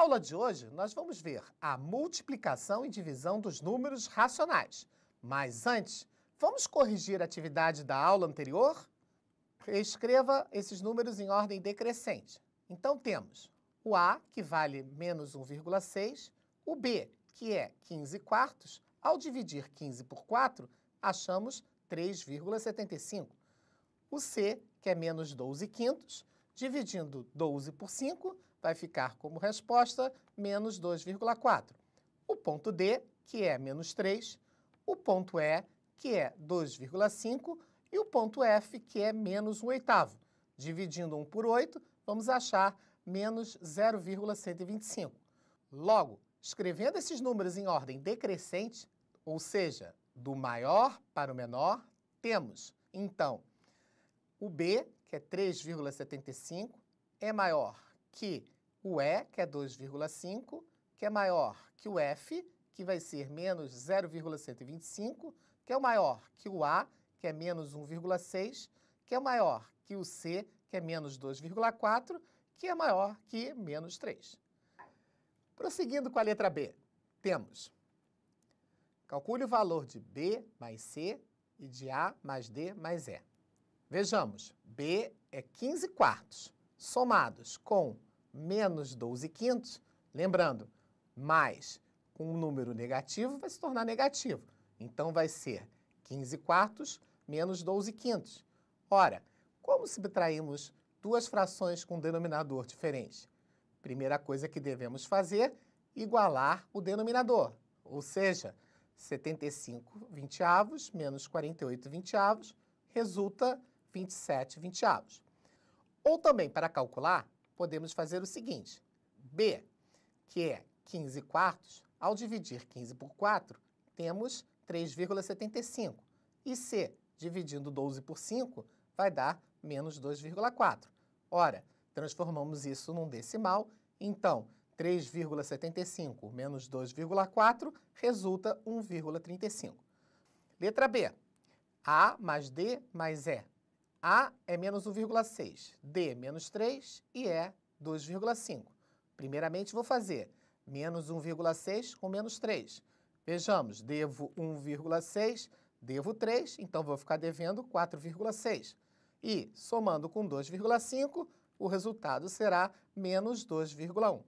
aula de hoje, nós vamos ver a multiplicação e divisão dos números racionais. Mas antes, vamos corrigir a atividade da aula anterior? Reescreva esses números em ordem decrescente. Então, temos o A, que vale menos 1,6, o B, que é 15 quartos. Ao dividir 15 por 4, achamos 3,75. O C, que é menos 12 quintos, dividindo 12 por 5, vai ficar como resposta menos 2,4. O ponto D, que é menos 3, o ponto E, que é 2,5, e o ponto F, que é menos 1/8. Dividindo 1 por 8, vamos achar menos 0,125. Logo, escrevendo esses números em ordem decrescente, ou seja, do maior para o menor, temos, então, o B, que é 3,75, é maior que o E, que é 2,5, que é maior que o F, que vai ser menos 0,125, que é o maior que o A, que é menos 1,6, que é maior que o C, que é menos 2,4, que é maior que menos 3. Prosseguindo com a letra B, temos: calcule o valor de B mais C e de A mais D mais E. Vejamos, B é 15 quartos, somados com menos 12 quintos, lembrando, mais com um número negativo vai se tornar negativo. Então, vai ser 15 quartos menos 12 quintos. Ora, como subtraímos duas frações com denominador diferente? Primeira coisa que devemos fazer, igualar o denominador, ou seja, 75 vinteavos menos 48 vinteavos resulta 27 vinteavos. Ou também, para calcular, podemos fazer o seguinte: B, que é 15 quartos, ao dividir 15 por 4, temos 3,75. E C, dividindo 12 por 5, vai dar menos 2,4. Ora, transformamos isso num decimal, então 3,75 menos 2,4 resulta 1,35. Letra B. A mais D mais E. A é menos 1,6, D menos 3 e E 2,5. Primeiramente vou fazer menos 1,6 com menos 3. Vejamos, devo 1,6, devo 3, então vou ficar devendo 4,6. E, somando com 2,5, o resultado será menos 2,1.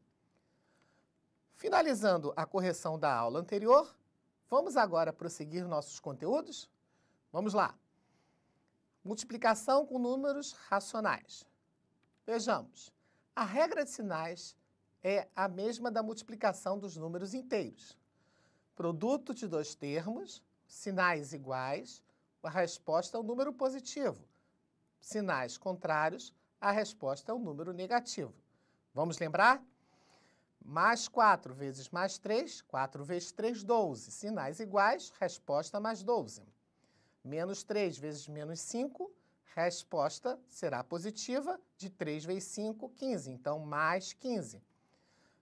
Finalizando a correção da aula anterior, vamos agora prosseguir nossos conteúdos? Vamos lá! Multiplicação com números racionais. Vejamos, a regra de sinais é a mesma da multiplicação dos números inteiros. Produto de dois termos, sinais iguais, a resposta é um número positivo. Sinais contrários, a resposta é um número negativo. Vamos lembrar? Mais 4 vezes mais 3, 4 vezes 3, 12. Sinais iguais, resposta mais 12. Menos 3 vezes menos 5, resposta será positiva, de 3 vezes 5, 15, então mais 15.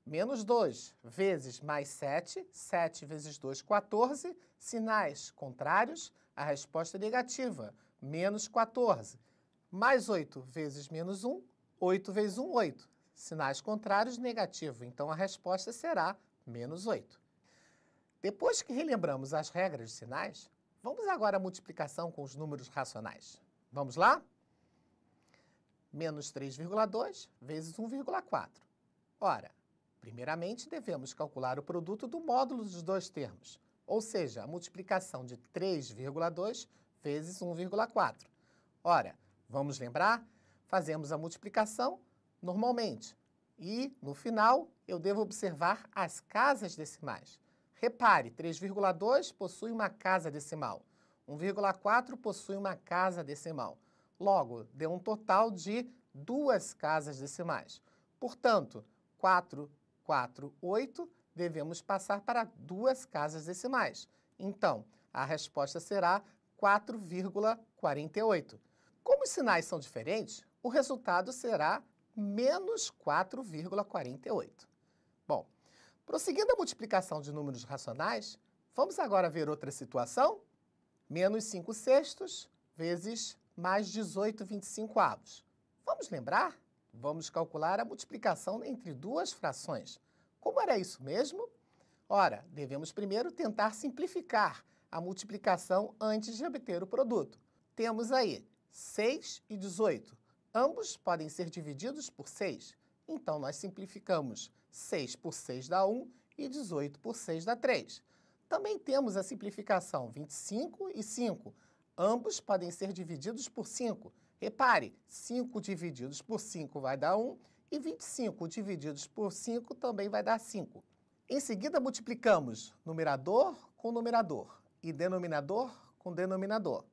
Menos 2 vezes mais 7, 7 vezes 2, 14, sinais contrários, a resposta é negativa, menos 14. Mais 8 vezes menos 1, 8 vezes 1, 8. Sinais contrários, negativo, então a resposta será menos 8. Depois que relembramos as regras de sinais, vamos agora à multiplicação com os números racionais. Vamos lá? Menos 3,2 vezes 1,4. Ora, primeiramente devemos calcular o produto do módulo dos dois termos, ou seja, a multiplicação de 3,2 vezes 1,4. Ora, vamos lembrar? Fazemos a multiplicação normalmente e, no final, eu devo observar as casas decimais. Repare, 3,2 possui uma casa decimal, 1,4 possui uma casa decimal. Logo, deu um total de duas casas decimais. Portanto, 4, 4, 8, devemos passar para duas casas decimais. Então, a resposta será 4,48. Como os sinais são diferentes, o resultado será menos 4,48. Bom, prosseguindo a multiplicação de números racionais, vamos agora ver outra situação? Menos 5 sextos vezes mais 18 25avos. Vamos lembrar? Vamos calcular a multiplicação entre duas frações. Como era isso mesmo? Ora, devemos primeiro tentar simplificar a multiplicação antes de obter o produto. Temos aí 6 e 18. Ambos podem ser divididos por 6. Então, nós simplificamos 6 por 6 dá 1 e 18 por 6 dá 3. Também temos a simplificação 25 e 5. Ambos podem ser divididos por 5. Repare, 5 divididos por 5 vai dar 1 e 25 divididos por 5 também vai dar 5. Em seguida, multiplicamos numerador com numerador e denominador com denominador.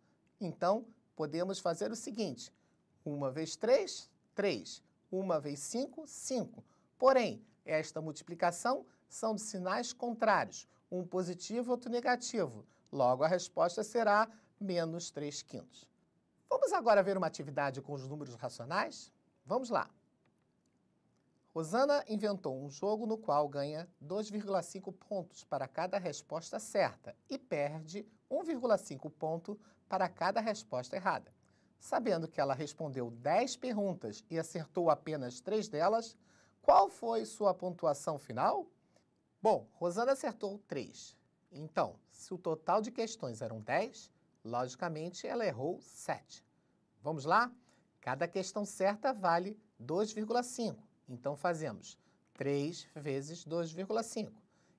Então, podemos fazer o seguinte: 1 vezes 3, 3. 1 vezes 5, 5. Porém, esta multiplicação são de sinais contrários, um positivo e outro negativo. Logo, a resposta será menos 3/5. Vamos agora ver uma atividade com os números racionais? Vamos lá. Rosana inventou um jogo no qual ganha 2,5 pontos para cada resposta certa e perde 1,5 ponto para cada resposta errada. Sabendo que ela respondeu 10 perguntas e acertou apenas 3 delas, qual foi sua pontuação final? Bom, Rosana acertou 3. Então, se o total de questões eram 10, logicamente ela errou 7. Vamos lá? Cada questão certa vale 2,5. Então, fazemos 3 vezes 2,5.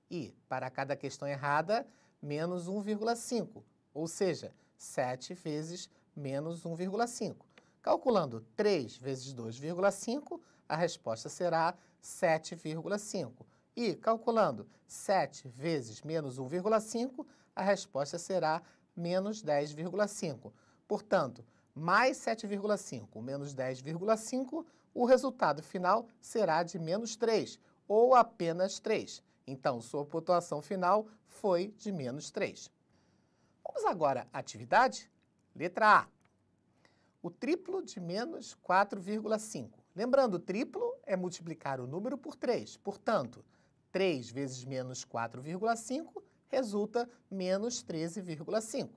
E, para cada questão errada, menos 1,5. Ou seja, 7 vezes menos 1,5. Calculando 3 vezes 2,5, a resposta será 7,5. E, calculando 7 vezes menos 1,5, a resposta será menos 10,5. Portanto, mais 7,5 menos 10,5, o resultado final será de menos 3, ou apenas 3. Então, sua pontuação final foi de menos 3. Vamos agora à atividade? Letra A. O triplo de menos 4,5. Lembrando, o triplo é multiplicar o número por 3. Portanto, 3 vezes menos 4,5 resulta menos 13,5.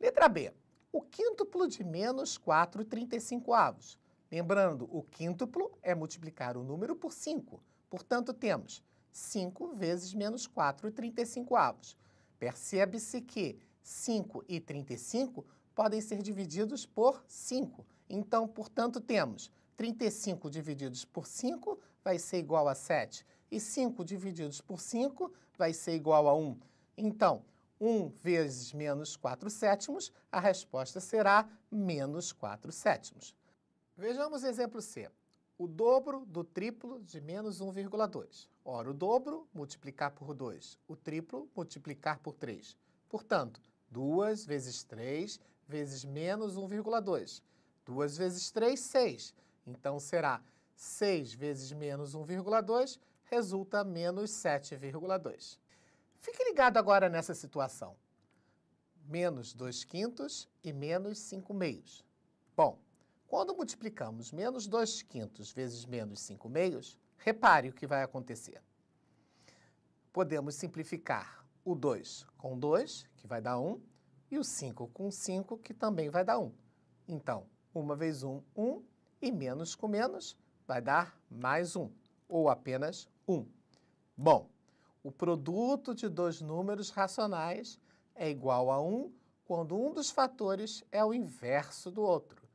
Letra B. O quíntuplo de menos 4,35. Lembrando, o quíntuplo é multiplicar o número por 5. Portanto, temos 5 vezes menos 4,35. Percebe-se que 5 e 35 podem ser divididos por 5. Então, portanto, temos 35 divididos por 5 vai ser igual a 7. E 5 divididos por 5 vai ser igual a 1. Então, 1 vezes menos 4/7, a resposta será menos 4/7. Vejamos o exemplo C. O dobro do triplo de menos 1,2. Ora, o dobro, multiplicar por 2. O triplo, multiplicar por 3. Portanto, 2 vezes 3 vezes menos 1,2. 2 vezes 3, 6. Então, será 6 vezes menos 1,2, resulta menos 7,2. Fique ligado agora nessa situação. Menos 2/5 e menos 5/2. Bom, quando multiplicamos menos 2/5 vezes menos 5/2, repare o que vai acontecer. Podemos simplificar o 2 com 2, que vai dar 1, e o 5 com 5, que também vai dar 1. Então, 1 vezes 1, 1, e menos com menos vai dar mais 1, ou apenas 1. Bom, o produto de dois números racionais é igual a 1 quando um dos fatores é o inverso do outro.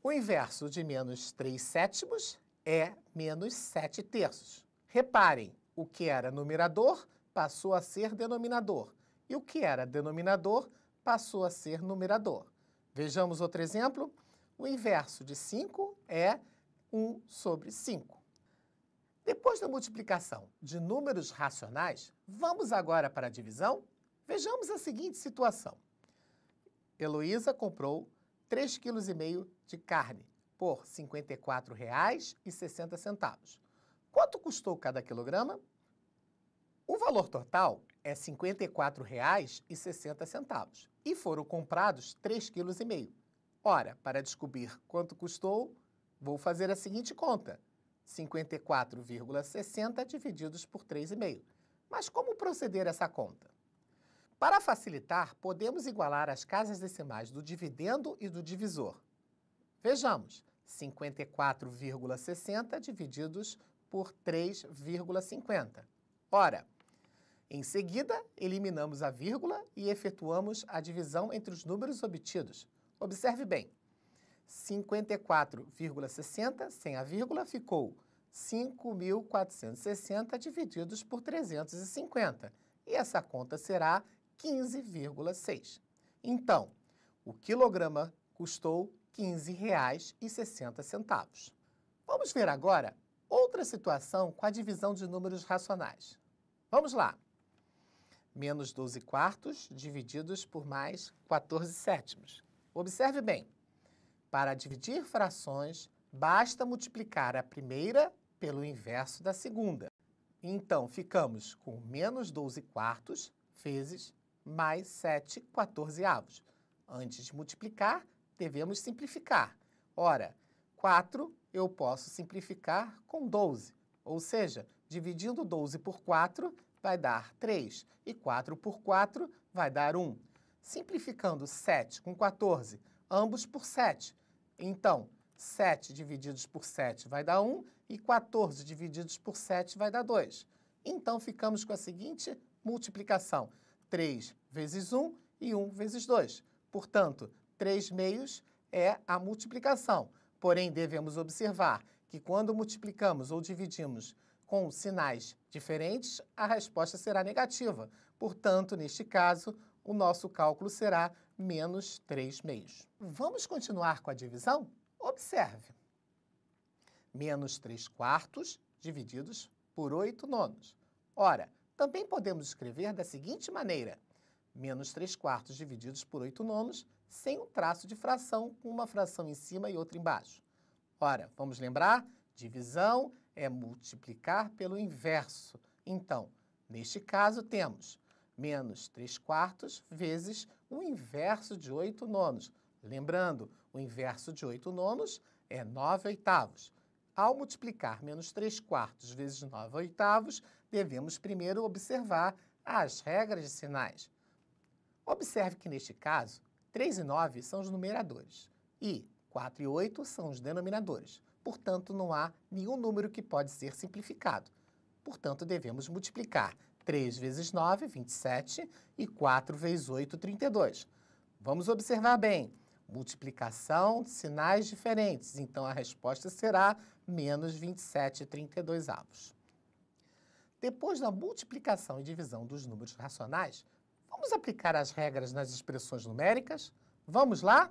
O inverso de menos 3/7 é menos 7/3. Reparem, o que era numerador passou a ser denominador, e o que era denominador passou a ser numerador. Vejamos outro exemplo. O inverso de 5 é 1 sobre 5. Depois da multiplicação de números racionais, vamos agora para a divisão? Vejamos a seguinte situação. Heloísa comprou 3,5 kg de carne por R$ 54,60. Quanto custou cada quilograma? O valor total é R$ 54,60 e foram comprados 3,5 kg. Ora, para descobrir quanto custou, vou fazer a seguinte conta. 54,60 divididos por 3,5. Mas como proceder essa conta? Para facilitar, podemos igualar as casas decimais do dividendo e do divisor. Vejamos, 54,60 divididos por 3,50. Ora, em seguida, eliminamos a vírgula e efetuamos a divisão entre os números obtidos. Observe bem, 54,60 sem a vírgula ficou 5.460 divididos por 350. E essa conta será 15,6. Então, o quilograma custou R$ 15,60. Vamos ver agora outra situação com a divisão de números racionais. Vamos lá. Menos 12 quartos divididos por mais 14 sétimos. Observe bem. Para dividir frações, basta multiplicar a primeira pelo inverso da segunda. Então, ficamos com menos 12 quartos vezes mais 7 quatorzeavos. Antes de multiplicar, devemos simplificar. Ora, 4 eu posso simplificar com 12, ou seja, dividindo 12 por 4 vai dar 3 e 4 por 4 vai dar 1. Simplificando 7 com 14, ambos por 7. Então, 7 divididos por 7 vai dar 1 e 14 divididos por 7 vai dar 2. Então, ficamos com a seguinte multiplicação. 3 vezes 1 e 1 vezes 2. Portanto, 3 meios é a multiplicação. Porém, devemos observar que quando multiplicamos ou dividimos com sinais diferentes, a resposta será negativa. Portanto, neste caso, o nosso cálculo será menos 3 meios. Vamos continuar com a divisão? Observe. Menos 3 quartos divididos por 8 nonos. Ora, também podemos escrever da seguinte maneira. Menos 3 quartos divididos por 8 nonos, sem um traço de fração, com uma fração em cima e outra embaixo. Ora, vamos lembrar? Divisão é multiplicar pelo inverso. Então, neste caso, temos menos 3 quartos vezes o inverso de 8 nonos. Lembrando, o inverso de 8 nonos é 9 oitavos. Ao multiplicar menos 3 quartos vezes 9 oitavos, devemos primeiro observar as regras de sinais. Observe que, neste caso, 3 e 9 são os numeradores e 4 e 8 são os denominadores. Portanto, não há nenhum número que pode ser simplificado. Portanto, devemos multiplicar 3 vezes 9, 27, e 4 vezes 8, 32. Vamos observar bem. Multiplicação de sinais diferentes. Então, a resposta será menos 27,32. Depois da multiplicação e divisão dos números racionais, vamos aplicar as regras nas expressões numéricas? Vamos lá?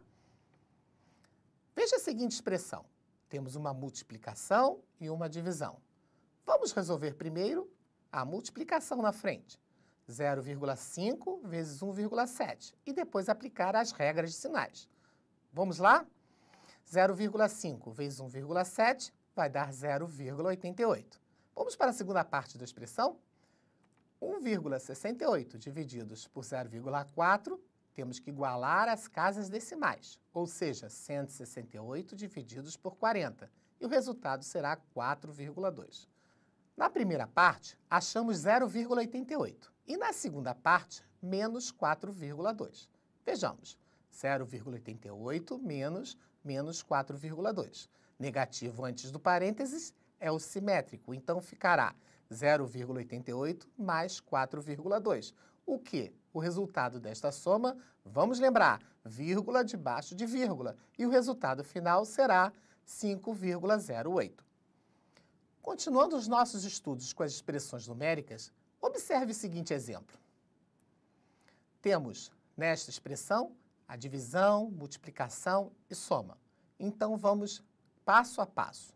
Veja a seguinte expressão. Temos uma multiplicação e uma divisão. Vamos resolver primeiro a multiplicação na frente. 0,5 vezes 1,7 e depois aplicar as regras de sinais. Vamos lá? 0,5 vezes 1,7 vai dar 0,88. Vamos para a segunda parte da expressão? 1,68 divididos por 0,4, temos que igualar as casas decimais, ou seja, 168 divididos por 40, e o resultado será 4,2. Na primeira parte, achamos 0,88 e na segunda parte, menos 4,2. Vejamos, 0,88 menos 4,2. Negativo antes do parênteses é o simétrico, então ficará 0,88 mais 4,2. O que? O resultado desta soma, vamos lembrar, vírgula debaixo de vírgula, e o resultado final será 5,08. Continuando os nossos estudos com as expressões numéricas, observe o seguinte exemplo. Temos, nesta expressão, a divisão, multiplicação e soma. Então, vamos passo a passo.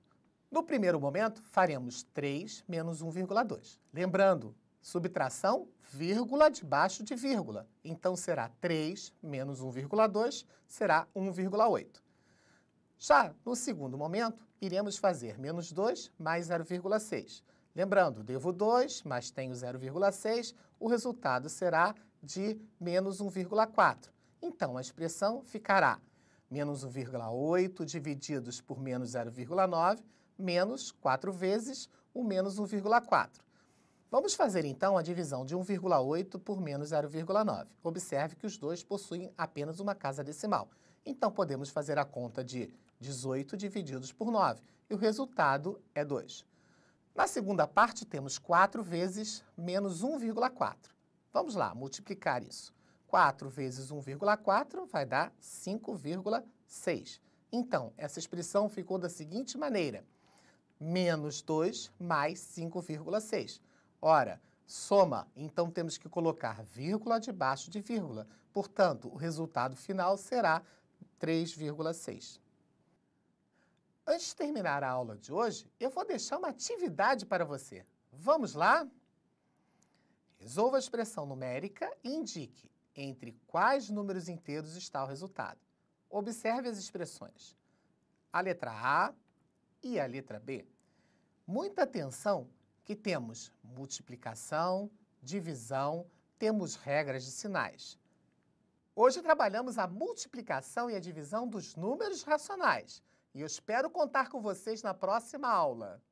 No primeiro momento, faremos 3 menos 1,2. Lembrando, subtração, vírgula debaixo de vírgula. Então, será 3 menos 1,2, será 1,8. Já no segundo momento, iremos fazer menos 2 mais 0,6. Lembrando, devo 2, mas tenho 0,6, o resultado será de menos 1,4. Então, a expressão ficará menos 1,8 divididos por menos 0,9, menos 4 vezes o menos 1,4. Vamos fazer, então, a divisão de 1,8 por menos 0,9. Observe que os dois possuem apenas uma casa decimal. Então, podemos fazer a conta de 18 divididos por 9, e o resultado é 2. Na segunda parte, temos 4 vezes menos 1,4. Vamos lá, multiplicar isso. 4 vezes 1,4 vai dar 5,6. Então, essa expressão ficou da seguinte maneira: menos 2 mais 5,6. Ora, soma, então temos que colocar vírgula debaixo de vírgula. Portanto, o resultado final será 3,6. Antes de terminar a aula de hoje, eu vou deixar uma atividade para você. Vamos lá? Resolva a expressão numérica e indique entre quais números inteiros está o resultado. Observe as expressões. A letra A e a letra B. Muita atenção que temos multiplicação, divisão, temos regras de sinais. Hoje trabalhamos a multiplicação e a divisão dos números racionais. E eu espero contar com vocês na próxima aula.